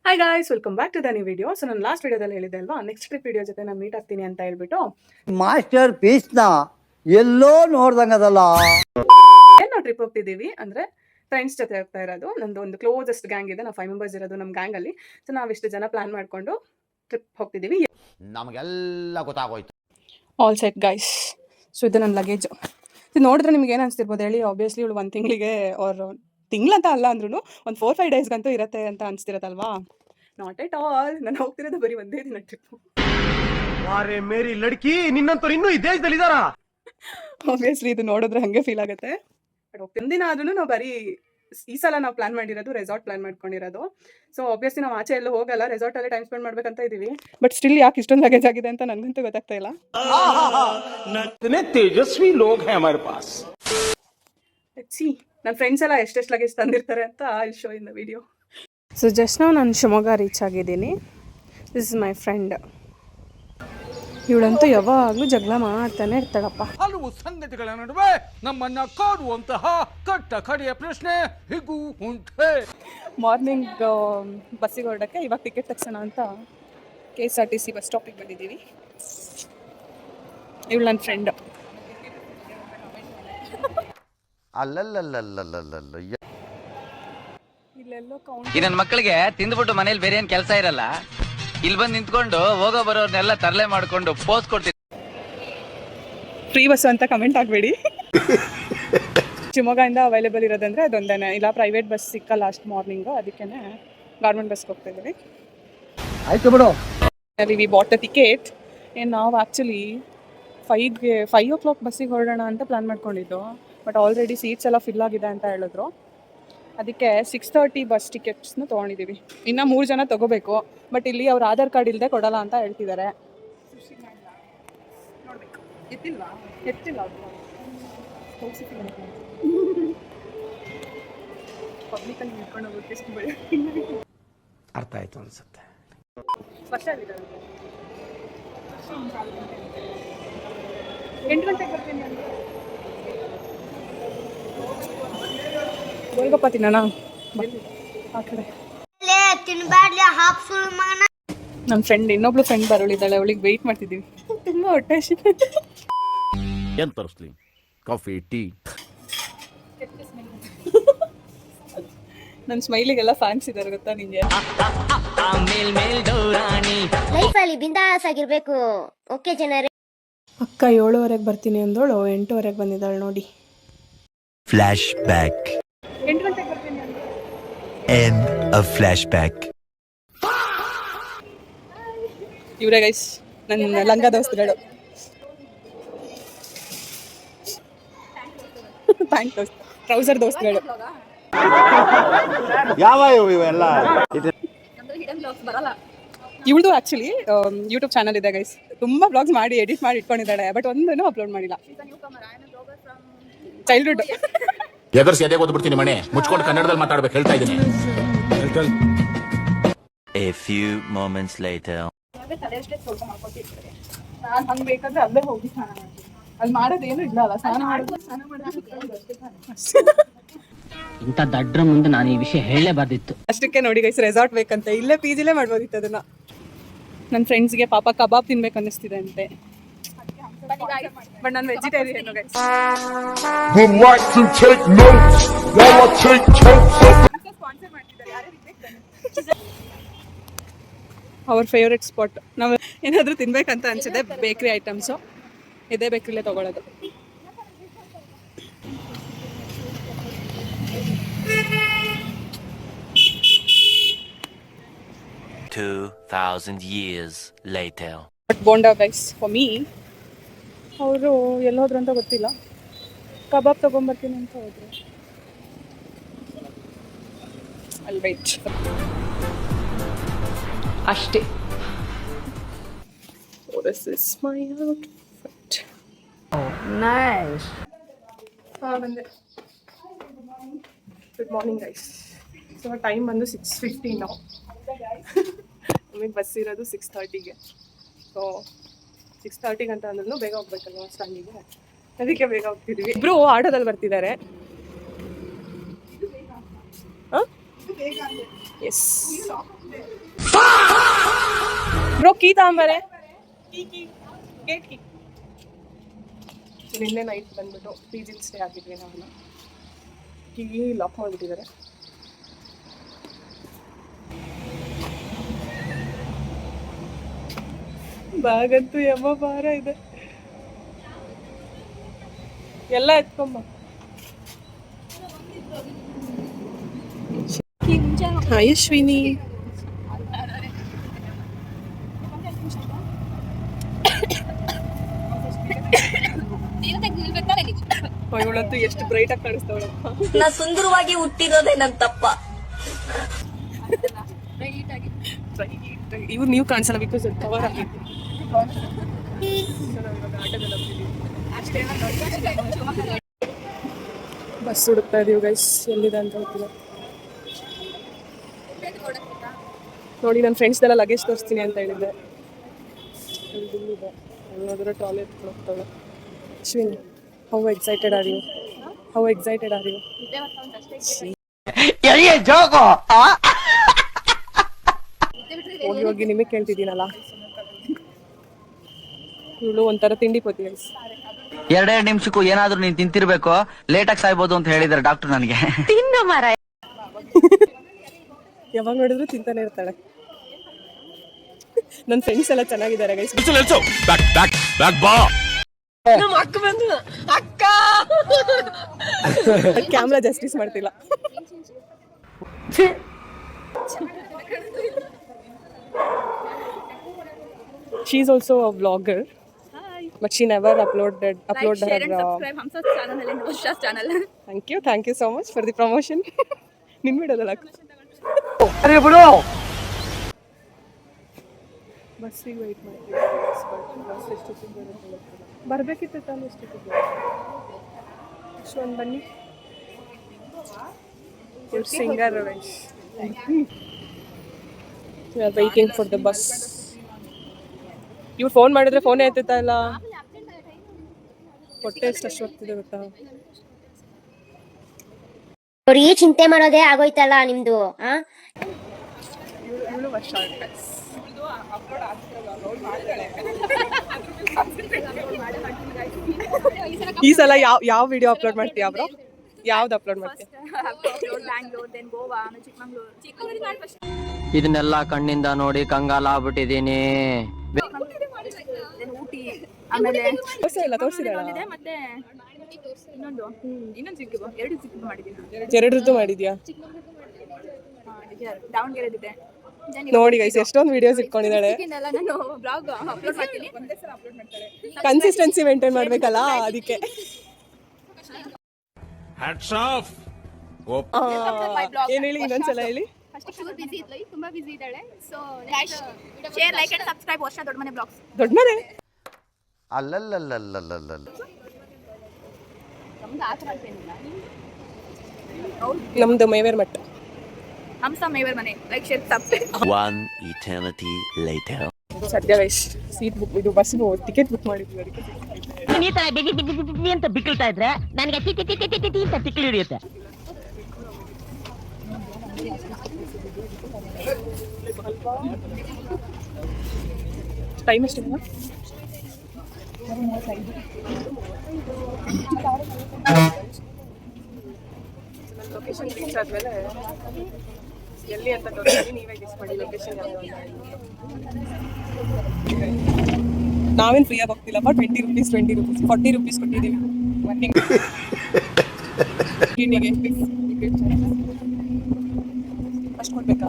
Hi guys, welcome back to the new video. So ನಾನು last ವಿಡಿಯೋದಲ್ಲಿ ಹೇಳಿದೆ ಅಲ್ವಾ, ನೆಕ್ಸ್ಟ್ ಟ್ರಿಪ್ ವಿಡಿಯೋ ಜೊತೆ ನಾನು ಮೀಟ್ ಆಗ್ತೀನಿ ಅಂತ ಹೇಳ್ಬಿಟ್ಟು ಮಾಸ್ಟರ್ ಪೀಸ್ನ ಎಲ್ಲೋ ನೋಡ್ದಂಗದಲ್ಲ. ಏನು ನಾವು ಟ್ರಿಪ್ ಹೋಗ್ತಿದ್ದೀವಿ ಅಂದರೆ ಫ್ರೆಂಡ್ಸ್ ಜೊತೆ ಹೋಗ್ತಾ ಇರೋದು. ನಂದು ಒಂದು ಕ್ಲೋಸೆಸ್ಟ್ ಗ್ಯಾಂಗ್ ಇದೆ, ನಾವು 5 ಮೆಂಬರ್ಸ್ ಇರೋದು ನಮ್ಮ ಗ್ಯಾಂಗಲ್ಲಿ. ಸೊ ನಾವಿಷ್ಟು ಜನ ಪ್ಲಾನ್ ಮಾಡಿಕೊಂಡು ಟ್ರಿಪ್ ಹೋಗ್ತಿದ್ದೀವಿ. ನಮಗೆಲ್ಲ ಗೊತ್ತಾಗೋಯ್ತು. All set guys. ಸೊ ಇದು ನನ್ನ ಲಗೇಜು. ಇದು ನೋಡಿದ್ರೆ ನಿಮ್ಗೆ ಏನು ಅನಿಸ್ತಿರ್ಬೋದು ಹೇಳಿ. ಆಬ್ವಿಯಸ್ಲಿ ಇವಳು ಒಂದು ತಿಂಗಳಿಗೆ ಅವ್ರು ತಿಂಗಳಂತ ಅಲ್ಲ ಅಂದ್ರೂ ಒಂದು 4-5 ಡೇಸ್ಗಂತೂ ಇರುತ್ತೆ ಅಂತ ಅನಿಸ್ತಿರತ್ತಲ್ವಾ. Not at all. ನಾನು ಹೋಗ್ತಿರೋದು ಬರೀ ಒಂದೇ ದಿನ ಟ್ರಿಪ್ಪು. ವಾರೆ ಮೇರಿ ಲಡ್ಕಿ, ನಿನ್ನಂತವ್ರು ಇನ್ನೂ ಈ ದೇಶದಲ್ಲಿ ಇದಾರಾ? ಆಬ್ವಿಯಸ್ಲಿ ಇದು ನೋಡಿದ್ರೆ ಹಾಗೆ ಫೀಲ್ ಆಗುತ್ತೆ. ಬಟ್ ಒಂದಿನ ಆದ್ರೂ ನಾವು ಬರೀ ಈ ಸಲ ನಾವು ಪ್ಲಾನ್ ಮಾಡಿರೋದು ರೆಸಾರ್ಟ್ ಪ್ಲಾನ್ ಮಾಡ್ಕೊಂಡಿರೋದು. ಸೊ ಆಬ್ವಿಯಸ್ಲಿ ನಾವು ಆಚೆ ಎಲ್ಲೂ ಹೋಗಲ್ಲ, ರೆಸಾರ್ಟಲ್ಲೇ ಟೈಮ್ ಸ್ಪೆಂಡ್ ಮಾಡ್ಬೇಕಂತ ಇದೀವಿ. ಬಟ್ ಸ್ಟಿಲ್ ಯಾಕೆ ಇಷ್ಟೊಂದು ಲಗೇಜ್ ಆಗಿದೆ ಅಂತ ನನಗಂತೂ ಗೊತ್ತಾಗ್ತಾ ಇಲ್ಲ. ತೇಜಸ್ವಿ ಲೋಗ್ ಹೈ ಹಮಾರೆ ಪಾಸ್. ಸಿ ನನ್ನ ಫ್ರೆಂಡ್ಸ್ ಎಲ್ಲ ಎಷ್ಟೆಷ್ಟು ಲಗೇಜ್ ತಂದಿರ್ತಾರೆ ಅಂತ I show in the video. So just ನಾವು ನಾನು ಶಿವಮೊಗ್ಗ ರೀಚ್ ಆಗಿದ್ದೀನಿ. This is my friend. ಇವಳಂತೂ ಯಾವಾಗಲೂ ಜಗಳ ಮಾಡ್ತಾನೆ ಇರ್ತಾಳಪ್ಪ. ಹಲವು ಸಂಗತಿಗಳ ನಡುವೆ ನಮ್ಮನ್ನ ಕಾಡುವಂತಹ ಕಟ್ಟ ಕಡೆಯ ಪ್ರಶ್ನೆ ಹೀಗೂ ಉಂಟೆ. ಮಾರ್ನಿಂಗ್ ಬಸ್ಸಿಗೆ ಹೊರಡಕ್ಕೆ ಇವಾಗ ಟಿಕೆಟ್ ತಗ್ಸೋಣ ಅಂತ KSRTC ಬಸ್ ಸ್ಟಾಪಿಗೆ ಬಂದಿದ್ದೀವಿ. ಇವಳು ನನ್ನ ಫ್ರೆಂಡ್. ಇಲ್ಲೆಲ್ಲೋ ಈ ನನ್ನ ಮಕ್ಕಳಿಗೆ ತಿಂದ್ಬಿಟ್ಟು ಮನೇಲಿ ಬೇರೆ ಏನ್ ಕೆಲಸ ಇರಲ್ಲ, ಇಲ್ಲಿ ಬಂದು ನಿಂತ್ಕೊಂಡು ಹೋಗೋ ಬರೋರ್ನೆಲ್ಲ ತರಲೆ ಮಾಡ್ಕೊಂಡು ಪೋಸ್ ಕೊಡ್ತೀನಿ. ಫ್ರೀ ಬಸ್ ಅಂತ ಕಮೆಂಟ್ ಆಗಬೇಡಿ. ಶಿವಮೊಗ್ಗದಿಂದ ಅವೈಲೇಬಲ್ ಇರೋದಂದ್ರೆ ಅದೊಂದೇನೆ, ಇಲ್ಲ ಪ್ರೈವೇಟ್ ಬಸ್ ಸಿಕ್ಕಲ್ಲ ಅಷ್ಟು ಮಾರ್ನಿಂಗು, ಅದಕ್ಕೆ ಗೌರ್ಮೆಂಟ್ ಬಸ್ಗೆ ಹೋಗ್ತಾ ಇದ್ದೀವಿ. ಆಯ್ತು ಬಿಡು. We bought the ticket. ಏನು ನಾವು ಆ್ಯಕ್ಚುಲಿ 5 o'clock ಬಸ್ಸಿಗೆ ಹೊರಡೋಣ ಅಂತ ಪ್ಲ್ಯಾನ್ ಮಾಡ್ಕೊಂಡಿದ್ದು. ಬಟ್ ಆಲ್ರೆಡಿ ಸೀಟ್ಸ್ ಎಲ್ಲ ಫಿಲ್ ಆಗಿದೆ ಅಂತ ಹೇಳಿದ್ರು. ಅದಕ್ಕೆ 6:30 ಬಸ್ ಟಿಕೆಟ್ಸ್ನ ತೊಗೊಂಡಿದ್ದೀವಿ. ಇನ್ನು 3 ಜನ ತೊಗೋಬೇಕು. ಬಟ್ ಇಲ್ಲಿ ಅವ್ರು ಆಧಾರ್ ಕಾರ್ಡ್ ಇಲ್ಲದೆ ಕೊಡಲ್ಲ ಅಂತ ಹೇಳ್ತಿದ್ದಾರೆ. ಅರ್ಥ ಆಯ್ತು ಅನ್ಸುತ್ತೆ. 8 ಗಂಟೆಗೆ ಬರ್ತೀನಿ ಅಂದರೆ ಗೋಲ್ಗಪ್ಪ ತಿನ್ನೋಣ ಆ ಕಡೆ. ನಮ್ಮ ಫ್ರೆಂಡ್ ಇನ್ನೊಬ್ಳು ಫ್ರೆಂಡ್ ಬರೋಳಿದ್ದಾಳೆ, ಅವಳಿಗೆ ವೆಯ್ಟ್ ಮಾಡ್ತಿದ್ದೀವಿ. ತುಂಬ ಹೊಟ್ಟೆ ಹಸಿದೆ. ಏನು ತರಿಸ್ಲಿ? Coffee, tea? ನನ್ನ ಸ್ಮೈಲಿಗೆಲ್ಲ ಫ್ಯಾನ್ಸ್ ಇದ್ದಾರೆ ಗೊತ್ತಾ ನಿಂಗೆ. ಲೈಫಲ್ಲಿ ಬಿಂದಾಸ್ ಆಗಿರ್ಬೇಕು. ಓಕೆ ಜನರೇ. ಅಕ್ಕ 7:30 ಬರ್ತೀನಿ ಅಂದೋಳು, 8:00 ಬಂದಿದ್ದಾಳೆ ನೋಡಿ. Flash back. 8 ಗಂಟೆಗೆ ಬರ್ತೀನಿ ಅಂದ್ರೆ End of flashback. ಇವರೇ ಗೈಸ್ ನನ್ನ ಲಂಗ ದೋಸ್ತಗಳು. ಪ್ಯಾಂಟ್ ದೋಸ್ತ, ಟ್ರೌಸರ್ ದೋಸ್ತಗಳು. ಯಾವ ಇವೆಲ್ಲ? ಇವಳದು ಆ್ಯಕ್ಚುಲಿ ಯೂಟ್ಯೂಬ್ ಚಾನಲ್ ಇದೆ ಗೈಸ್. ತುಂಬ ಬ್ಲಾಗ್ಸ್ ಮಾಡಿ ಎಡಿಟ್ ಮಾಡಿ ಇಟ್ಕೊಂಡಿದ್ದಾಳೆ, ಬಟ್ ಒಂದನ್ನು ಅಪ್ಲೋಡ್ ಮಾಡಿಲ್ಲ. ಚೈಲ್ಡ್ಹುಡ್ ಎಗರ್ಸಿ ಎದೆ ಓದ್ಬಿಡ್ತೀನಿ ಮನೆ ಮುಚ್ಕೊಂಡು ಕನ್ನಡದಲ್ಲಿ ಮಾತಾಡ್ಬೇಕು ಹೇಳ್ತಾ ಇದ್ದೀನಿ. A few moments later. ನಾನು ಹಂಗೆ ಬೇಕಾದ್ರೆ ಅಲ್ಲೇ ಹೋಗಿ ಸ್ನಾನ ಮಾಡ್ತೀನಿ. ಅಲ್ಲಿ ಮಾಡೋದೇನು ಇಲ್ಲ ಅಲ್ಲ, ಸ್ನಾನ ಮಾಡೋದು. ಇಂಥ ದಡ್ರ ಮುಂದೆ ನಾನು ಈ ವಿಷಯ ಹೇಳಲೇಬಾರ್ದಿತ್ತು. ಅಷ್ಟಕ್ಕೆ ನೋಡಿ ಗೈಸ್, ರೆಸಾರ್ಟ್ ಬೇಕಂತೆ, ಇಲ್ಲೇ PGಲೇ ಮಾಡ್ಬೋದಿತ್ತು ಅದನ್ನ. ನನ್ನ ಫ್ರೆಂಡ್ಸ್ಗೆ ಪಾಪ ಕಬಾಬ್ ತಿನ್ಬೇಕು ಅನ್ನಿಸ್ತಿದೆ ಅಂತೆ. ಬಟ್ ನಾನು ವೆಜಿಟೇರಿಯನ್ ಗೈಸ್. ಅವ್ರ ಫೇವ್ರೆಟ್ ಸ್ಪಾಟ್. ನಾವು ಏನಾದರೂ ತಿನ್ಬೇಕಂತ ಅನ್ಸಿದೆ, ಬೇಕ್ರಿ ಐಟಮ್ಸು ಇದೇ ಬೇಕ್ರಿಲೇ ತೊಗೊಳ್ಳೋದು. years later. But bonda guys for me. ಅವರು ಎಲ್ಲೋದ್ರು ಅಂತ ಗೊತ್ತಿಲ್ಲ, ಕಬಾಬ್ ತೊಗೊಂಬರ್ತೀನಿ ಅಂತ ಹೋದ್ರು. ಅಲ್ಲಿ ವೇಟ್ ಅಷ್ಟೇ. This is my outfit. Oh, nice. ಬಂದೆ. Good morning guys. So time ಬಂದು 6:15 ನಾವು. ನಮಗೆ ಬಸ್ ಇರೋದು 6:30ಗೆ. ಸೊ 6:30 ಅಂತ ಅಂದ್ರೂ ಬೇಗ ಹೋಗ್ಬೇಕಲ್ವ ಸ್ಟ್ಯಾಂಡಿಗೆ, ಅದಕ್ಕೆ ಬೇಗ ಹೋಗ್ತಿದ್ವಿ. ಇಬ್ರು ಆಟೋದಲ್ಲಿ ಬರ್ತಿದ್ದಾರೆ. ಎಸ್ ಬ್ರೋ ಕೀ ತಗೊಂಬರೆ ಗೇಟ್ ಕೀ. ನಿನ್ನೆ ನೈಟ್ ಬಂದ್ಬಿಟ್ಟು PG ಸ್ಟೇ ಆಗಿದ್ವಿ ನಾವೆಲ್ಲ. ಕೀ ಲಾಕ್ ಮಾಡಿಬಿಟ್ಟಿದ್ದಾರೆ. ಬ್ಯಾಗಂತೂ ಯಮ್ಮ ಭಾರ ಇದೆ. ಎಲ್ಲ ಎತ್ಕೊಂಬ. ಹಾಯ್ ಅಶ್ವಿನಿ. ಇವಳಂತೂ ಎಷ್ಟು ಬ್ರೈಟ್ ಆಗಿ ಕಾಣಿಸ್ತಾವಳಪ್ಪ. ನಾ ಸುಂದರವಾಗಿ ಹುಟ್ಟಿರೋದೇ ನನ್ ತಪ್ಪ. ಇವ್ರು ನೀವು ಕಾಣಿಸಲ್ಲ ಬಿಕಾಸ್ ಕವರ್ ಆಗಿತ್ತು. ಬಸ್ ಹುಡುಕ್ತಾ ಇದೀವಿ ಗೈಸ್, ಎಲ್ಲಿದೆ ಅಂತ ಗೊತ್ತಿಲ್ಲ. ನೋಡಿ ನನ್ನ ಫ್ರೆಂಡ್ಸ್ದೆಲ್ಲ ಲಗೇಜ್ ತೋರಿಸ್ತೀನಿ ಅಂತ ಹೇಳಿದ್ದೆ. ಎಲ್ಲೋದ್ರೆ ಟಾಯ್ಲೆಟ್ ಹೋಗ್ತಾಳೆ. Ashwin, how excited are you? How excited are you? ಹೋಗಿ ಹೋಗಿ ನಿಮಗೆ ಕೇಳ್ತಿದ್ದೀನಲ್ಲ. ಇವಳು ಒಂಥರ ತಿಂಡಿ ಪೋತಿ ಗೈಸ್. 2 ನಿಮಿಷಕ್ಕೂ ಏನಾದ್ರೂ ನೀನ್ ತಿಂತಿರ್ಬೇಕು, ಲೇಟಾಗಿ ಸಾಯ್ಬೋದು ಅಂತ ಹೇಳಿದಾರೆ ಡಾಕ್ಟರ್ ನನಗೆ. ಯಾವಾಗ ನೋಡಿದ್ರು ತಿಂತಾನೆ ಇರ್ತಾಳೆ. ನನ್ನ ಫ್ರೆಂಡ್ಸ್ ಎಲ್ಲ ಚೆನ್ನಾಗಿದ್ದಾರೆ ಗೈಸ್. ಕ್ಯಾಮ್ರಾ ಜಸ್ಟಿಸ್ ಮಾಡ್ತಿಲ್ಲ. She is also a vlogger. But she never upload her. Thank you so much for the promotion. ನಿನ್ ಬಿಡೋದಲ್ಲ. ಬಸ್ಸಿಗೆ ವೆಯ್ಟ್ ಮಾಡ್ತೀವಿ. ಬಸ್ ಎಷ್ಟೊತ್ತಿಗೆ ಬರುತ್ತೆ? ಬರಬೇಕಿತ್ತು ತಾನು ಎಷ್ಟೊತ್ತಿಗೆ. ಅಷ್ಟೊಂದು ಬನ್ನಿ. Singer Ramesh. We are waiting for the bus. ಇವ್ರು ಫೋನ್ ಮಾಡಿದ್ರೆ ಫೋನೇ ಎತ್ತುತ್ತಾ ಇಲ್ಲ. ಹೊಟ್ಟೆ ಎಷ್ಟು ಅಷ್ಟೊತ್ತಿದೆ ಗೊತ್ತಾ? ಅವ್ರಿಗೆ ಚಿಂತೆ ಮಾಡೋದೇ ಆಗೋಯ್ತಲ್ಲ ನಿಮ್ದು. ಈ ಸಲ ಯಾವ ವಿಡಿಯೋ ಅಪ್ಲೋಡ್ ಮಾಡ್ತೀಯಾ ಬ್ರೋ? ಯಾವ್ದು ಅಪ್ಲೋಡ್ ಮಾಡ್ತೀಯ? ಇದನ್ನೆಲ್ಲ ಕಣ್ಣಿಂದ ನೋಡಿ ಕಂಗಾಲ ಆಗ್ಬಿಟ್ಟಿದೀನಿ. ಎರಡರದ್ದು ಮಾಡಿದ್ಯಾ? ನೋಡಿ ಗೈಸ್ ಎಷ್ಟೊಂದು ವಿಡಿಯೋಸ್ ಇಟ್ಕೊಂಡಿದ್ದಾಳೆ. ಕನ್ಸಿಸ್ಟೆನ್ಸಿ ಮೇಂಟೈನ್ ಮಾಡ್ಬೇಕಲ್ಲ, ಅದಕ್ಕೆ. ಏನ್ ಹೇಳಿ, ಇನ್ನೊಂದ್ಸಲ ಹೇಳಿ. ತುಂಬಾ ಬಿಸಿ ಇದ್ದಾಳೆ. So share, like and subscribe ವರ್ಷ ದೊಡ್ಡ ಮನೆ ಬ್ಲಾಗ್ಸ್. ದೊಡ್ಡ ಮನೆ ಅಲ್ಲಲ್ಲಲ್ಲಲ್ಲಲ್ಲ. ನಮ್ದು ಮೇವೇರ್ ಮಠ. ಹಂಸ ಮೇವರ್ ಮನೆ. Like share subscribe. 1 eternity ಸದ್ಯ ಗೈಸ್ ಸೀಟ್ ಬುಕ್, ಇದು ಬಸ್ ಟಿಕೆಟ್ ಬುಕ್ ಮಾಡಿದ್ವಿ. ಅದಕ್ಕೆ ಈ ತರ ಬಿಗಿ ಅಂತ ಬಿಕ್ಕಳ್ತಾ ಇದ್ರೆ ನನಗೆ ಟಿ ಅಂತ ತಿಕ್ಲಿ ಹಿಡಿಯುತ್ತೆ. ಟೈಮ್ ಎಷ್ಟಿದೆ? ಲೊಕೇಶನ್ ರೀಚ್ ಆದ್ಮೇಲೆ ಎಲ್ಲಿ ಅಂತ ತೋರಿಸ್ತೀನಿ, ನೀವೇ ಗೆಸ್ ಮಾಡಿ ಲೊಕೇಶನ್ ಯಾವುದು ಅಂತ. ನಾವೇನು ಫ್ರೀಯಾಗಿ ಹೋಗ್ತಿಲ್ಲ. 20 ರೂಪೀಸ್ 40 ರೂಪೀಸ್ ಕೊಟ್ಟಿದ್ದೀವಿ. ಅಷ್ಟು ಕೊಡ್ಬೇಕಾ?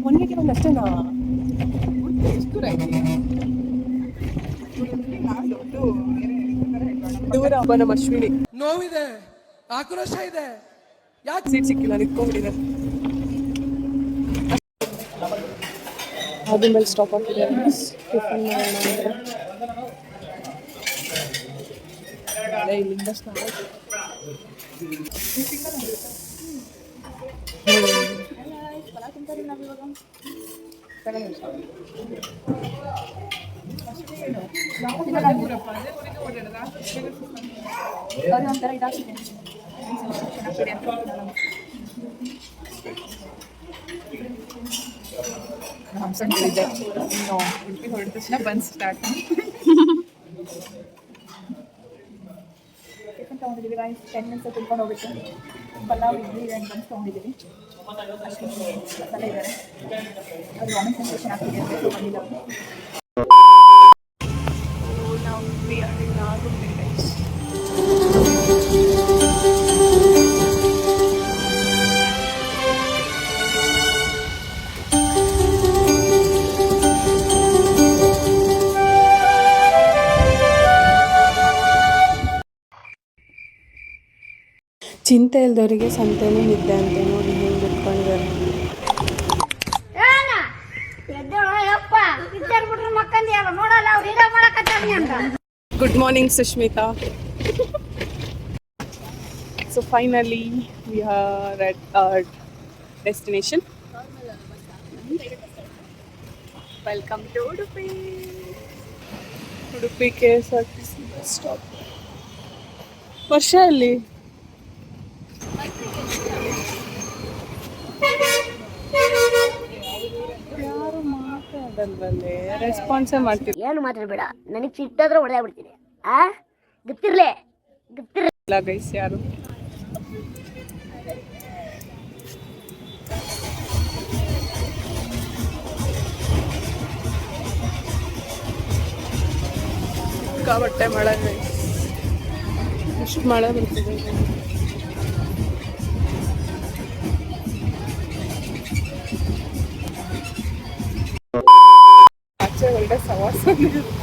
181 ಅಷ್ಟೇನಾ? ದೂರ ಹಬ್ಬ. ನಮ್ಮ ಅಶ್ವಿನಿ ನೋವಿದೆ, ಆಕ್ರೋಶ ಇದೆ. ಯಾಕೆ ಸೀಟ್ ಸಿಕ್ಕಿಲ್ಲ? ನಿಂತ್ಕೊಂಡ್ಬಿಟ್ಟಿದೆ. ಅದ್ರ ಮೇಲೆ ಸ್ಟಾಪ್ ಆಗ್ತಿದೆ. ಟಿಫನ್ ಇಲ್ಲಿಂದ ಸ್ಟಾರ್ಟ್. ಒಂಥರ ಇದಾಗ್ತಿದೆ. ಹಂಸಂಡಿದ್ದೆ ಇನ್ನು ಉಡುಪಿ ಹೊರಟ ತಕ್ಷಣ ಬಂದು ಸ್ಟಾರ್ಟ್ ಟಿಫನ್ ತೊಗೊಂಡಿದ್ದೀವಿ ಗೈಸ್ 10 ಮಿನಿಟ್ಸ್ ತಿಳ್ಕೊಂಡು ಹೋಗುತ್ತೆ ಪಲಾವ್ ಇಡ್ಲಿ ಆ್ಯಂಡ್ ಬನ್ಸ್ ತೊಗೊಂಡಿದ್ದೀವಿ ಅಷ್ಟು ಮಸಾಲೆ ಇದ್ದಾರೆ ಅದು ವಾಮಿಟ್ ಸೆನ್ಸೇಷನ್ ಆಗ್ತಿದೆ ಅಂತ ಸೊ ಬಂದಿಲ್ಲ ನಾವು ನಾಗುಂಬೆ ಗೈಸ್ ಚಿಂತೆ ಇಲ್ದವರಿಗೆ ಸಂತೆನೂ ನಿದ್ದೆ ಅಂತ ನೋಡಿ ಹೆಂಗೆ ಇಟ್ಕೊಂಡಿದ್ದಾರೆ. Good morning Sushmita. So finally we are at our destination. Welcome to Udupi. Udupi KSRTC bus stop. ವರ್ಷ ಅಲ್ಲಿ ಯಾರು ಮಾತಾಡಲ್ವಲ್ಲೇ, ರೆಸ್ಪಾನ್ಸೇ ಮಾಡ್ತೀವಿ. ಏನು ಮಾತಾಡ್ಬೇಡ, ನನಗೆ ಸಿಟ್ಟಾದ್ರೆ ಹೊಡೆದ ಬಿಡ್ತೀನಿ. ಗೊತ್ತಿರ್ಲಿಲ್ಲ ಗೈಸ್ ಯಾರು. ಸಿಕ್ಕಾಪಟ್ಟೆ ಮಳೆ ಗೈಸ್, ಎಷ್ಟು ಮಳೆ ಬರ್ತಿದೆ.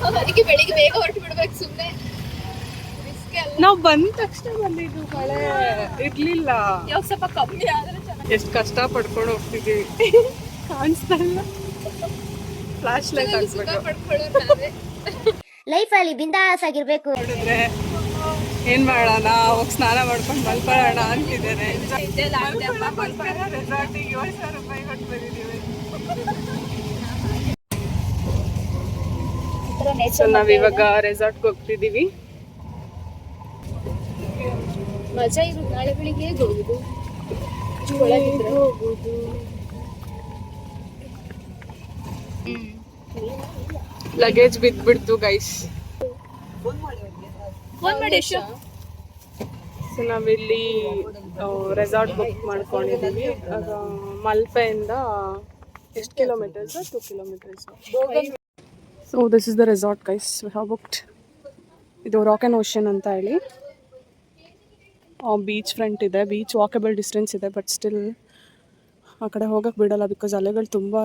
ಅದಕ್ಕೆ ಬೆಳಿಗ್ಗೆ ಬೇಗ ಹೊರಟು ಬಿಡ್ಬೇಕು ಸುಮ್ಮನೆ. ನಾವು ಬಂದ ತಕ್ಷಣ ಬಂದಿದ್ದು, ಮಳೆ ಇರ್ಲಿಲ್ಲ. ಇವಾಗ ಸ್ವಲ್ಪ ಕಮ್ಮಿ ಆದ್ರೆ ಚೆನ್ನಾಗಿ. ಎಷ್ಟು ಕಷ್ಟ ಪಡ್ಕೊಂಡು ಹೋಗ್ತಿದ್ದೀವಿ ಕಾಣಿಸ್ತಾ ಇಲ್ಲ. ಫ್ಲಾಶ್ ಲೈಟ್ ಹಾಕ್ಬೇಕು. ಲೈಫಲ್ಲಿ ಬಿಂದಾಸ್ ಆಗಿರ್ಬೇಕು. ನೋಡಿದ್ರೆ ಏನ್ ಮಾಡೋಣ, ಹೋಗಿ ಸ್ನಾನ ಮಾಡ್ಕೊಂಡು ಮಲ್ಕೊಳ್ಳೋಣ ಅಂತಿದ್ದೇನೆ. ರೆಸಾರ್ಟಿಗೆ 7,000 ರೂಪಾಯಿ ಕೊಟ್ಟು ಬಂದಿದ್ದೀವಿ. ಸೊ ನಾವಿವಾಗ ರೆಸಾರ್ಟ್ಗೆ ಹೋಗ್ತಿದ್ದೀವಿ. ಮಜಾ ಇರೋದು ನಾಳೆ ಬೆಳಿಗ್ಗೆ ಹೋಗುದು. ಲಗೇಜ್ ಬಿದ್ಬಿಡ್ತು ಗೈಸ್. ಫೋನ್ ಮಾಡಿ. ಸೊ ನಾವಿಲ್ಲಿ ರೆಸಾರ್ಟ್ ಬುಕ್ ಮಾಡ್ಕೊಂಡಿದ್ದೀವಿ. ಆಗ ಮಲ್ಪೆಯಿಂದ ಎಷ್ಟು kilometres? 2 kilometres. So this is the resort guys we have booked. ಇದು ರಾಕ್ ಆ್ಯಂಡ್ ಓಷನ್ ಅಂತ ಹೇಳಿ ಬೀಚ್ ಫ್ರಂಟ್ ಇದೆ. ಬೀಚ್ ವಾಕಬಲ್ ಡಿಸ್ಟೆನ್ಸ್ ಇದೆ, ಬಟ್ ಸ್ಟಿಲ್ ಆ ಕಡೆ ಹೋಗೋಕ್ಕೆ ಬಿಡಲ್ಲ ಬಿಕಾಸ್ ಅಲೆಗಳು ತುಂಬ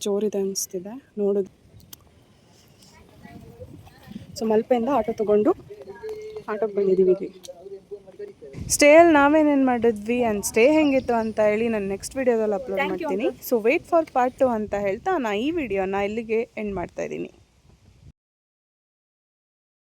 ಜೋರಿದೆ ಅನಿಸ್ತಿದೆ ನೋಡೋದು. ಸೊ ಮಲ್ಪೆಯಿಂದ ಆಟೋ ತೊಗೊಂಡು ಆಟೋಗೆ ಬಂದಿದ್ದೀವಿ ಇಲ್ಲಿ. ಸ್ಟೇಯಲ್ಲಿ ನಾವೇನೇನು ಮಾಡಿದ್ವಿ ಆ್ಯಂಡ್ ಸ್ಟೇ ಹೆಂಗಿತ್ತು ಅಂತ ಹೇಳಿ ನಾನು ನೆಕ್ಸ್ಟ್ ವೀಡಿಯೋದಲ್ಲಿ ಅಪ್ಲೋಡ್ ಮಾಡ್ತೀನಿ. ಸೊ ವೇಟ್ ಫಾರ್ ಪಾರ್ಟ್ 2 ಅಂತ ಹೇಳ್ತಾ ನಾನು ಈ ವಿಡಿಯೋನ ಇಲ್ಲಿಗೆ ಎಂಡ್ ಮಾಡ್ತಾಯಿದ್ದೀನಿ.